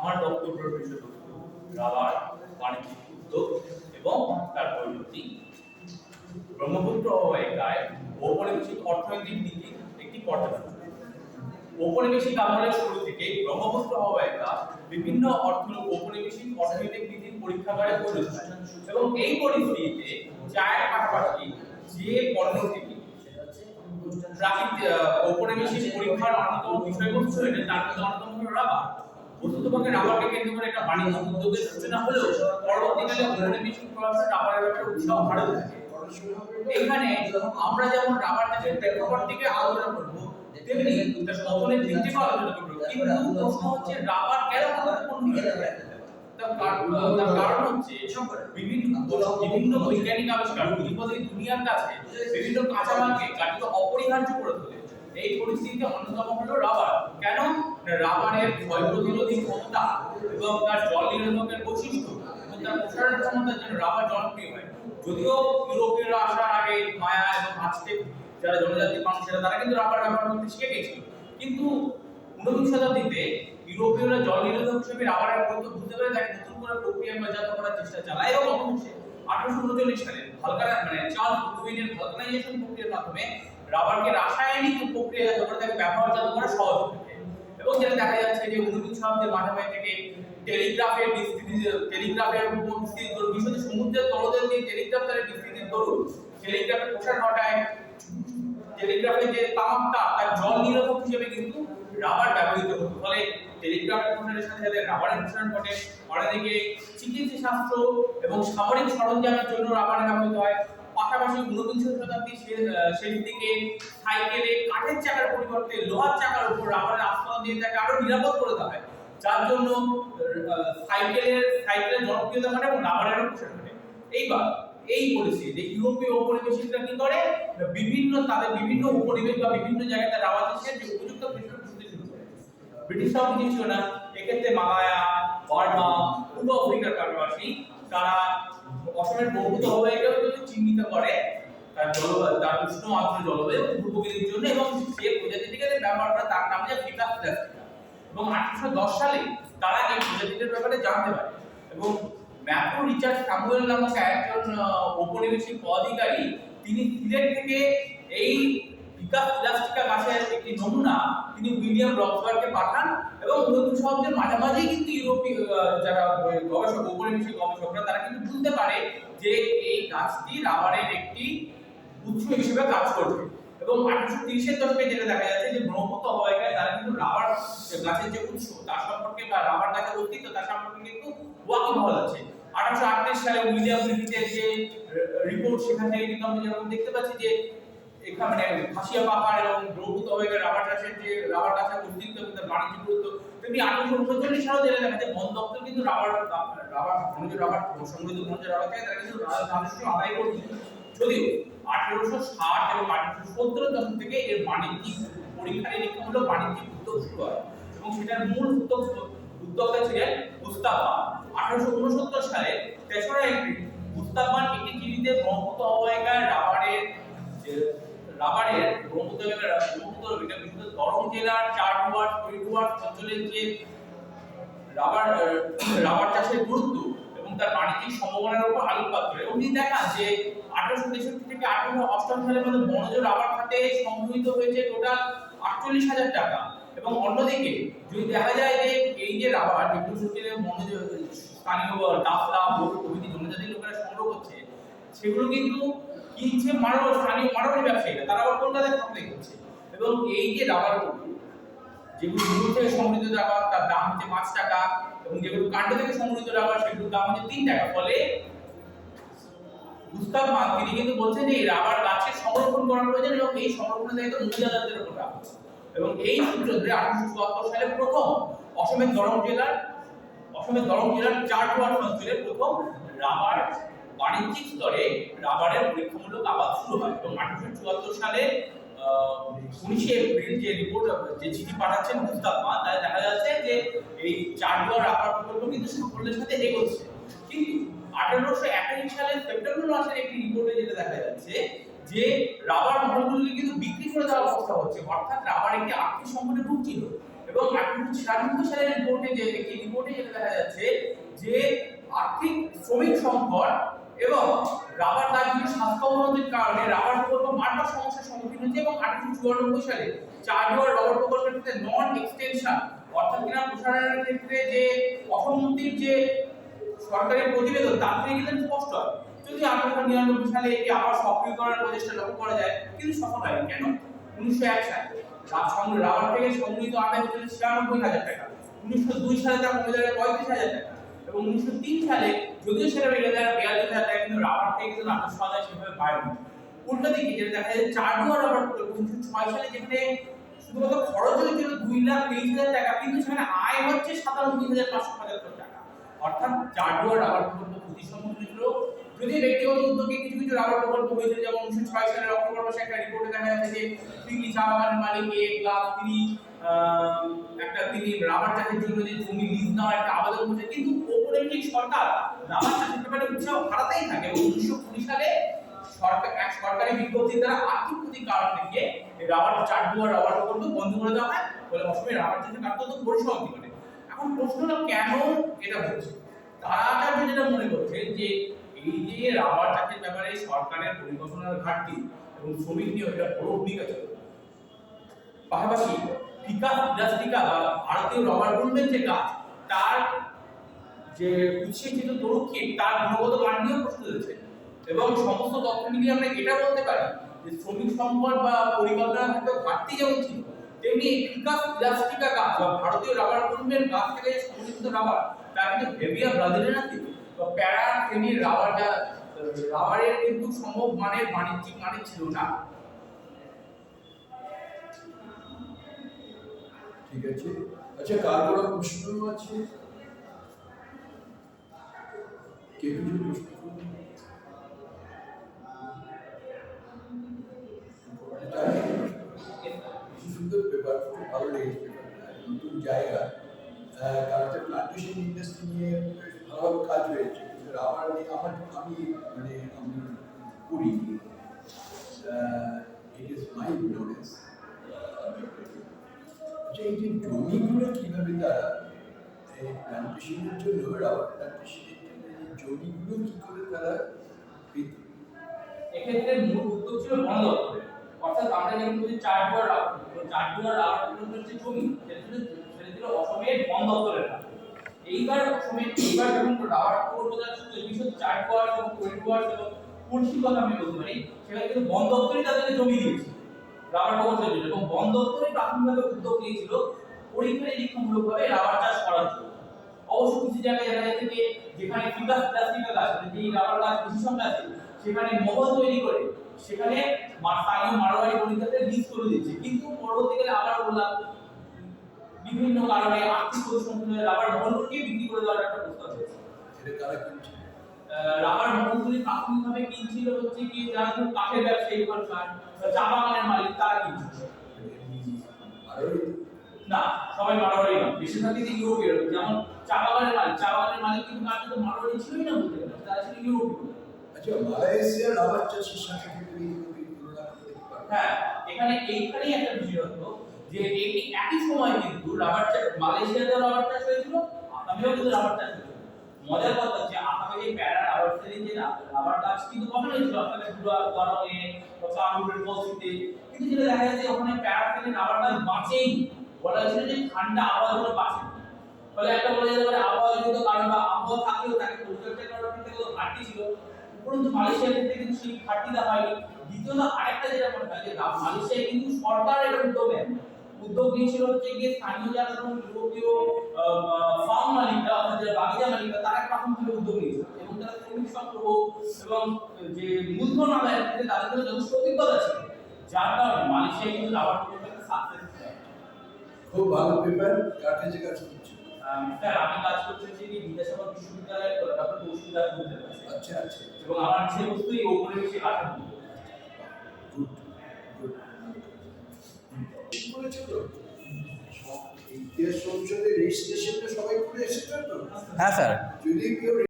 আমার বক্তব্যের বিষয়বস্তু রাবার বাণিজ্যিক উদ্যোগ এবং তার পরিণতি। ব্রহ্মপুত্র অববাহিকায় ঔপনিবেশিক অর্থনৈতিক নীতির একটি পর্যালোচনা। ঔপনিবেশিক আমলের শুরু থেকে ব্রহ্মপুত্র অববাহিকা বিভিন্ন ঔপনিবেশিক অর্থনৈতিক নীতির পরীক্ষাগারে পরিণত হয় এবং এই পরিস্থিতিতে চায়ের পাশাপাশি যে পণ্যটি ঔপনিবেশিক পরীক্ষার অন্যতম বিষয়বস্তু এটা তার মধ্যে অন্যতম হলো রাবার। বস্তুতপক্ষে রাবারকে কেন্দ্র করে একটা বাণিজ্য উদ্যোগের সূচনা হলেও পরবর্তীকালে ঔপনিবেশিক প্রভাবে রাবারের একটা উৎসাহ বাড়তে থাকে। এখানে আমরা যেমন রাবার চাষের প্রেক্ষাপট থেকে আলোচনা করবো, তেমনি তার পতনের দিক থেকে আলোচনা করবো। কিন্তু প্রশ্ন হচ্ছে রাবার কেন গুরুত্বপূর্ণ? তার কারণ হচ্ছে বিভিন্ন বৈজ্ঞানিক আবিষ্কার পুঁজিপতি দুনিয়ার কাছে বিভিন্ন কাঁচামালকে কার্যত অপরিহার্য করে তোলে। এই পরিস্থিতিতে অন্যতম হলো রাবার। কেন? রাবারের ক্ষয় প্রতিরোধী ক্ষমতা এবং তার জল নিরোধকের বৈশিষ্ট্য এবং তার প্রসারণের ক্ষমতার জন্য রাবার জনপ্রিয় হয়। যদিও ইউরোপীয়রা আসার আগে মায়া এবং আজটেক যারা জনজাতি মানুষেরা তারা কিন্তু রাবার ব্যবহার করতে শিখে গেছিল, কিন্তু 19 শতাব্দীতে ইউরোপীয়রা জল নিরোধক হিসেবে রাবারের গুরুত্ব বুঝতে পেরে তাকে নতুন করে প্রক্রিয়াজাত করার চেষ্টা চালায় এবং অবশেষে 1839 সালে চার্লস ডারউইনের ভালকানাইজেশন প্রক্রিয়ার মাধ্যমে রাবারকে রাসায়নিক প্রক্রিয়াজাত করে তাকে ব্যবহারজাত করা সহজ হয়েছে। এবং যেটা দেখা যাচ্ছে যে 19 শতাব্দীর মাঝামাঝি থেকে টেলিগ্রাফের বিস্তৃতি বিশ্বতে সমুদ্রের তলদেশ দিয়ে টেলিগ্রাফ তারের বিস্তৃতির দরুন টেলিগ্রাফের প্রসার ঘটায়। টেলিগ্রাফের যে তামাকটা তার জল নিরোধক হিসেবে কিন্তু রাবার ব্যবহৃত হতো, ফলে টেলিগ্রাফের প্রসারের সাথে সাথে রাবারের প্রসার ঘটে। অন্যদিকে চিকিৎসা শাস্ত্র এবং সামরিক সরঞ্জামের জন্য রাবার ব্যবহৃত হয়। পাশাপাশি 19 শতাব্দীর শেষ দিকে সাইকেলে কাঠের চাকার পরিবর্তে লোহার চাকার উপর রাবারের আস্তরণ দিয়ে তাকে আরো নিরাপদ করে দেওয়া হয়, যার জন্য সাইকেলের জনপ্রিয়তা ঘটে এবং রাবারেরও প্রসার ঘটে। এইবার এই পরিস্থিতিতে ইউরোপীয় ঔপনিবেশিকরা কি করে, তাদের বিভিন্ন উপনিবেশ বা বিভিন্ন জায়গায় তারা রাবার চাষের যে উপযুক্ত পরিবেশ খুঁজতে শুরু করে। ব্রিটিশরাও কিছু ছিল না, এক্ষেত্রে মালায়া, বার্মা, পূর্ব আফ্রিকার পাশাপাশি তারা অসমের ব্রহ্মপুত্র অববাহিকাও চিহ্নিত করে তার উষ্ণ আর্দ্র জলবায়ু উপযোগীর জন্য এবং যে প্রজাতিটিকে ব্যবহার করে তার নাম হচ্ছে ফিকাস প্লাস্টিকা। এবং 1810 সালে তারা এই প্রজাতিটির ব্যাপারে জানতে পারে এবং ম্যাথু রিচার্ড স্যামুয়েল নামক একজন ঔপনিবেশিক পদাধিকারী তিনি সিলেট থেকে এই ফিকাস প্লাস্টিকা গাছের একটি নমুনা তিনি উইলিয়াম রক্সবার্গকে পাঠান এবং 19 শতাব্দীর মাঝামাঝি কিন্তু ইউরোপীয় যারা গবেষক ঔপনিবেশিক গবেষকরা তারা কিন্তু বুঝতে পারে যে এই গাছটি রাবারের একটি উৎস হিসেবে কাজ করবে। এবং 1830-এর দশকে যেটা দেখা যাচ্ছে যে ব্রহ্মপুত্র অববাহিকায় তারা কিন্তু রাবার গাছের যে উৎস তার সম্পর্কে বা রাবার গাছের অস্তিত্ব তার সম্পর্কে কিন্তু ওয়াকিবহাল আছে। 1838 সালে উইলিয়াম গ্রিফিথের যে রিপোর্ট সেখান থেকে কিন্তু আমরা যেরকম দেখতে পাচ্ছি যে এখানে খাসিয়া পাহাড় এবং ব্রহ্মপুত্র অববাহিকায় রাবার গাছের অস্তিত্ব এবং তার বাণিজ্যিক গুরুত্ব। তেমনি 1839 সালে যেটা দেখা যায় বন দপ্তর কিন্তু রাবার সমৃদ্ধ খনিজ রাবার থেকে তারা কিন্তু রাজস্ব আদায় করছে। যদিও 1860 এবং 1870 দশক থেকে এর বাণিজ্যিক পরীক্ষা নিরীক্ষা হলো বাণিজ্যিক উদ্যোগ শুরু হয় এবং সেটার মূল উদ্যোক্তা ছিলেন গুস্তাভ বার্ন। 1869 সালে 3রা এপ্রিল গুস্তাভ বার্ন একটি চিঠিতে ব্রহ্মপুত্র অববাহিকায় রাবারের ব্রহ্মপুত্র বিশেষত দরং জেলার চারডুয়ার্স করিডোয়ার্স অঞ্চলের যে রাবার চাষের গুরুত্ব এবং তার বাণিজ্যিক সম্ভাবনার উপর আলোকপাত করে এবং তিনি দেখান যে 1863 থেকে 1888 সালের মধ্যে বনজ রাবার খাতে সংগৃহীত হয়েছে টোটাল 48,000 টাকা। এবং অন্যদিকে যদি দেখা যায় যে এই যে রাবার যেগুলো বনজ স্থানীয় ডাফলা বড় প্রভৃতি জনজাতি লোকেরা সংগ্রহ করছে সেগুলো কিন্তু কিনছে স্থানীয় মারোয়ারি ব্যবসায়ীরা, তারা আবার কলকাতায় সাপ্লাই করছে। এবং এই যে রাবার যেগুলো মূল থেকে সংগৃহীত রাবার তার দাম হচ্ছে 5 টাকা এবং যেগুলো কাণ্ড থেকে সংগৃহীত রাবার সেগুলোর দাম হচ্ছে 3 টাকা। ফলে গুস্তাভ বার্ন তিনি কিন্তু বলছেন যে এই রাবার গাছের সংরক্ষণ করার প্রয়োজন এবং এই সংরক্ষণের দায়িত্ব মহিলাদের উপর রাখা। এবং এই সূত্র ধরে 1874 সালে প্রথম অসমের দরং জেলার চারডুয়ার্স অঞ্চলে প্রথম রাবার বাণিজ্যিক স্তরে রাবারের পরীক্ষামূলক আবাদ শুরু হয়। এবং 1874 সালে 19 এপ্রিল যে রিপোর্ট যে চিঠি পাঠাচ্ছেন গুস্তাভ বার্ন তাতে দেখা যাচ্ছে যে এই চারডুয়ার রাবার প্রকল্প কিন্তু সাফল্যের সাথে এগোচ্ছে। কিন্তু 1881 সালের সেপ্টেম্বর মাসের একটি রিপোর্টে যেটা দেখা যাচ্ছে যে রাবার মহলগুলোকে কিন্তু বিক্রি করে দেওয়ার প্রস্তাব হচ্ছে, অর্থাৎ রাবার একটি আর্থিক সংকটে ভুগছিল। এবং 1896 সালের রিপোর্টে যেটা দেখা যাচ্ছে যে আর্থিক শ্রমিক সংকট এবং রাবার গাছগুলির স্বাস্থ্য অবনতির কারণে রাবার প্রকল্প মারাত্মক সমস্যার সম্মুখীন হয়েছে এবং 1894 সালে চারদুয়ার রাবার প্রকল্পের ক্ষেত্রে নন এক্সটেনশন অর্থাৎ কিনা প্রসারণের ক্ষেত্রে যে অসম্মতির যে সরকারি প্রতিবেদন তার থেকে কিন্তু স্পষ্ট হয়। যদি 1899 সালে এটি আবার সক্রিয় করার প্রচেষ্টা লক্ষ্য করা যায় কিন্তু সফল হয়নি। কেন? 1901 সালে রাবার থেকে সংগৃহীত আদায় হয়েছিল 96,000 টাকা, 1902 সালে তা কমে যায় 35,000 টাকা এবং 1903 সালে যদিও সেটা বেড়ে যায় 42,000 টাকা, কিন্তু রাবার থেকে কিন্তু রাজস্ব আদায় সেভাবে বাড়েনি। উল্টো দিকে যেটা দেখা যায় চারদুয়ার রাবার প্রকল্প 1906 সালে যেখানে শুধুমাত্র খরচ হয়েছিল 2,23,000 টাকা, কিন্তু সেখানে আয় হচ্ছে 97,575 টাকা। অর্থাৎ চারদুয়ার রাবার প্রকল্প প্রতিসম্পন্ন ছিল। যদি ব্যক্তিগত উদ্যোগে কিছু কিছু রাবার প্রকল্প হয়েছিল, যেমন 1906 সালের অক্টোবর মাসে একটা রিপোর্টে দেখা যাচ্ছে যে তিনি চা বাগানের মালিক তিনি রাবার চাষের জন্য যে জমি লিজ নেওয়ার একটা আবেদন করেছে, কিন্তু ঔপনিবেশিক সরকার রাবার চাষের ব্যাপারে উৎসাহ হারাতেই থাকে এবং 1920 সালে সরকারি বিজ্ঞপ্তি দ্বারা আর্থিক ক্ষতির কারণ থেকে চারদুয়ার রাবার প্রকল্প বন্ধ করে দেওয়া হয়, ফলে অসমে রাবার চাষের কার্যত পরিসমাপ্তি ঘটে। এখন প্রশ্ন হলো কেন এটা হচ্ছে? তারা যেটা মনে করছে যে এই যে রাবার চাষের ব্যাপারে সরকারের পরিকল্পনার ঘাটতি এবং শ্রমিক নিয়ে এটা বড় ভূমিকা ছিল। পাশাপাশি ফিকা ইলাস্টিকা বা ভারতীয় রবার বুনবেন যে গাছ, তার যে উৎসেচিত তরুক্ষীর তার গুণগত মান নিয়েও প্রশ্ন রয়েছে এবং সমস্ত তথ্য মিলিয়ে আমরা এটা বলতে পারি যে শ্রমিক সম্পদ বা পরিকল্পনার একটা ঘাটতি যেমন ছিল, তেমনি ফিকা ইলাস্টিকা গাছ বা ভারতীয় রাবার বুনবেন গাছ থেকে সংগৃহীত রাবার তার কিন্তু হেভিয়া ব্রাজিলিয়ানা কিন্তু বা প্যারা শ্রেণীর রাবারের কিন্তু সম্ভব মানের বাণিজ্যিক মানে ছিল না। ঠিক আছে, আচ্ছা কার কোনো প্রশ্ন আছে? কে কিছু প্রশ্ন করুন? সুন্দর পেপার, খুব ভালো লেগেছে। নতুন জায়গা, কারণ প্লান্টেশন ইন্ডাস্ট্রি নিয়ে ভালোভাবে কাজ হয়েছে। রাবার নিয়ে আমি করি, ইট ইজ মাই নলেজ। আচ্ছা, এই যে জমিগুলো কিভাবে তারা এই প্লান্টেশনের জন্য, রাবার প্লান্টেশনের জন্য জমিগুলো কি করে তারা পেত? এক্ষেত্রে মূল উদ্যোগ ছিল বন দপ্তরের। অর্থাৎ আমরা যেমন বলি চারদুয়ার রাবার প্রকল্পের যে জমি সেটা ছিল অসমের বন দপ্তরের কাজ। এইবার যখন রাবার প্রকল্প বিশেষ চারদুয়ার এবং কৈরুয়ার এবং কুর্সির কথা আমি বলতে পারি, সেখানে কিন্তু বন দপ্তরই তাদেরকে জমি দিয়েছে রাবার প্রকল্পের জন্য এবং বন দপ্তরই প্রাথমিকভাবে উদ্যোগ নিয়েছিল পরীক্ষা নিরীক্ষামূলকভাবে রাবার চাষ করার জন্য। অবশ্য কিছু জায়গায় দেখা যাচ্ছে যে যেখানে ফিকাস প্লাস্টিকা গাছ, যে রাবার গাছ বেশি সংখ্যা আছে, সেখানে মহল তৈরি করে সেখানে স্থানীয় মারোয়ারি বণিকদের লিজ করে দিচ্ছে, কিন্তু পরবর্তীকালে আবার বললাম বিভিন্ন কারণে আর্থিক পরিসংখ্যানে রাবার মহলকে বিক্রি করে দেওয়ার একটা প্রস্তাব হয়েছে। এটা কারা কিনছে? রাবার মহলগুলি প্রাথমিকভাবে কিনছিল হচ্ছে কি যারা খুব কাঠের ব্যবসায়ী ওখানকার চা বাগানের মালিক, তারা কিনছিল। না, সবাই মারোয়ারি না, বেশিরভাগই ইউরোপীয়। যেমন চা বাগানের মালিক কিন্তু কার্যত মারোয়ারি ছিলই না বলতে গেলে, তারা ছিল ইউরোপীয়। আচ্ছা, মালয়েশিয়ার রাবার চাষের সাথে হ্যাঁ, এইখানেই একটা বিশেষত্ব যে এই একই সময় কিন্তু মালয়েশিয়াতে রাবার চাষ হয়েছিল, আসামেও কিন্তু রাবার চাষ হয়েছিল। মজার কথা যে আসামে যে প্যারা রাবার শ্রেণীর যে রাবার গাছ কিন্তু কখনো হয়েছিল আসামে পুরো গরমে বা কামরূপের পশ্চিমে, কিন্তু যেটা দেখা যাচ্ছে ওখানে প্যারা শ্রেণীর রাবার গাছ বাঁচেই, বলা হয়েছিল যে ঠান্ডা আবহাওয়ার বাঁচে। ফলে একটা বলা যেতে পারে আবহাওয়াজনিত কারণ বা আবহাওয়া থাকলেও তাকে পরিচর্যা করার ক্ষেত্রে কোনো ঘাটতি ছিল, উপরন্তু মালয়েশিয়ার ক্ষেত্রে কিন্তু সেই ঘাটতিটা হয়নি। দ্বিতীয়ত আরেকটা যেটা মনে হয় যে মালয়েশিয়ায় কিন্তু সরকার এটা উদ্যোগ নিয়েছিল হচ্ছে গিয়ে স্থানীয় যারা ইউরোপীয় ফার্ম মালিকরা অর্থাৎ যারা বাগিচা মালিকরা, তারা প্রাথমিকভাবে উদ্যোগ নিয়েছিল এবং তারা শ্রমিক সংগ্রহ এবং যে মূলধন আদায়ের ক্ষেত্রে তাদের জন্য যথেষ্ট অভিজ্ঞতা ছিল, যার কারণে মালয়েশিয়ায় কিন্তু রাবার প্রকল্পের সাকসেস হয়। খুব ভালো পেপার। কার কাছে কাজ করছো? স্যার, আমি কাজ করছি যে বিদ্যাসাগর বিশ্ববিদ্যালয়ের ডক্টর কৌশিক দাস বলতে পারি। আচ্ছা আচ্ছা, এবং আমার বিষয়বস্তুই ঔপনিবেশিক কাঠামো। ইতিহাস সংসদের রেজিস্ট্রেশনটা সবাই করে এসেছেন তো? হ্যাঁ স্যার। যদি কেউ